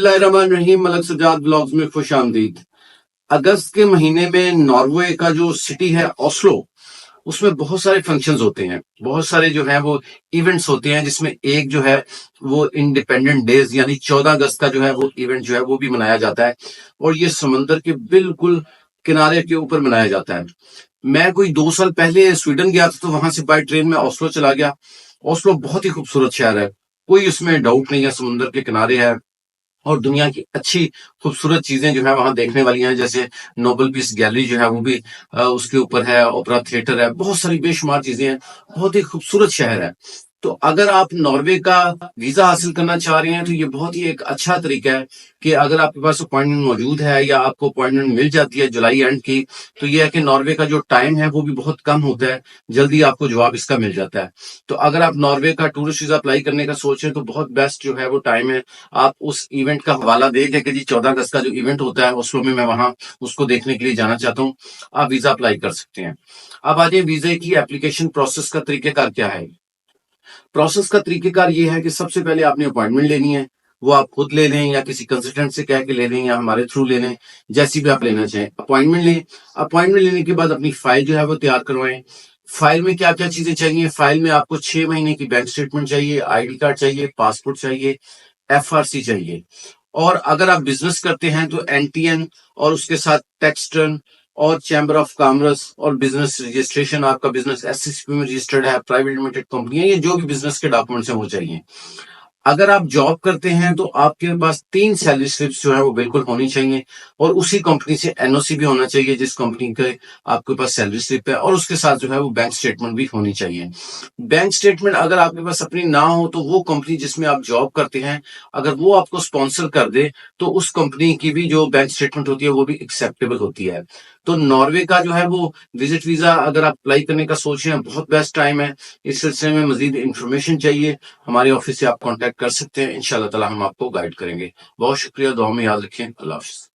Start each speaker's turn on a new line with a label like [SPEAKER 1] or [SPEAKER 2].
[SPEAKER 1] बिस्मिल्लाहिर्रहमानिर्रहीम। मलक सजाद ब्लॉग्स में खुश आमदीद। अगस्त के महीने में नॉर्वे का जो सिटी है ओस्लो, उसमें बहुत सारे फंक्शंस होते हैं, बहुत सारे जो है वो इवेंट्स होते हैं, जिसमें एक जो है वो इंडिपेंडेंट डेज यानी 14 अगस्त का जो है वो इवेंट जो है वो भी मनाया जाता है, और ये समंदर के बिल्कुल किनारे के ऊपर मनाया जाता है। मैं कोई 2 साल पहले स्वीडन गया था, तो वहां से बाय ट्रेन में ओस्लो चला गया। ओस्लो बहुत ही खूबसूरत शहर है, कोई उसमें डाउट नहीं है, समुद्र के किनारे है और दुनिया की अच्छी खूबसूरत चीजें जो है वहां देखने वाली हैं, जैसे नोबल पीस गैलरी जो है वो भी उसके ऊपर है, ओपेरा थिएटर है, बहुत सारी बेशुमार चीजें हैं। बहुत ही खूबसूरत शहर है। तो अगर आप नॉर्वे का वीजा हासिल करना चाह रहे हैं, तो ये बहुत ही एक अच्छा तरीका है कि अगर आपके पास अपॉइंटमेंट मौजूद है या आपको अपॉइंटमेंट मिल जाती है जुलाई एंड की, तो ये है कि नॉर्वे का जो टाइम है वो भी बहुत कम होता है, जल्दी आपको जवाब इसका मिल जाता है। तो अगर आप नॉर्वे का टूरिस्ट वीजा अप्लाई करने का सोच रहे हैं, तो बहुत बेस्ट जो है वो टाइम है। आप उस इवेंट का हवाला दे के कि जी 14 अगस्त का जो इवेंट होता है ओस्लो में, मैं वहां उसको देखने के लिए जाना चाहता हूँ, आप वीजा अप्लाई कर सकते हैं। अब आ जाए वीजे की एप्लीकेशन प्रोसेस का तरीकेकार क्या है। प्रोसेस का तरीकेकार ये है कि सबसे पहले आपने अपॉइंटमेंट लेनी है, वो आप खुद ले लें या किसी कंसल्टेंट से कह के ले लें या हमारे थ्रू ले लें, जैसी भी आप लेना चाहें। अपॉइंटमेंट लें, अपॉइंटमेंट लेने के बाद अपनी फाइल जो है वो तैयार करवाएं। फाइल में क्या क्या चीजें चाहिए, फाइल में आपको 6 महीने की बैंक स्टेटमेंट चाहिए, आईडी कार्ड चाहिए, पासपोर्ट चाहिए, एफआरसी चाहिए। और अगर आप बिजनेस करते हैं तो एनटीएन और उसके साथ टैक्स रिटर्न और चैम्बर ऑफ कॉमर्स और बिजनेस रजिस्ट्रेशन, आपका बिजनेस एससीसीपी में रजिस्टर्ड है, प्राइवेट लिमिटेड कंपनी है, ये जो भी बिजनेस के डॉक्यूमेंट्स हैं वो चाहिए। अगर आप जॉब करते हैं तो आपके पास 3 सैलरी स्लिप्स जो है वो बिल्कुल होनी चाहिए, और उसी कंपनी से एनओसी भी होना चाहिए जिस कंपनी के आपके पास सैलरी स्लिप है, और उसके साथ जो है वो बैंक स्टेटमेंट भी होनी चाहिए। बैंक स्टेटमेंट अगर आपके पास अपनी ना हो, तो वो कंपनी जिसमें आप जॉब करते हैं, अगर वो आपको स्पॉन्सर कर दे, तो उस कंपनी की भी जो बैंक स्टेटमेंट होती है वो भी एक्सेप्टेबल होती है। तो नॉर्वे का जो है वो विजिट वीजा अगर आप अप्लाई करने का सोच रहे हैं, बहुत बेस्ट टाइम है। इस सिलसिले में मजीद इंफॉर्मेशन चाहिए, हमारे ऑफिस से आप कांटेक्ट कर सकते हैं। इंशाल्लाह ताला हम आपको गाइड करेंगे। बहुत शुक्रिया, दुआ में याद रखें। अल्लाह हाफिज।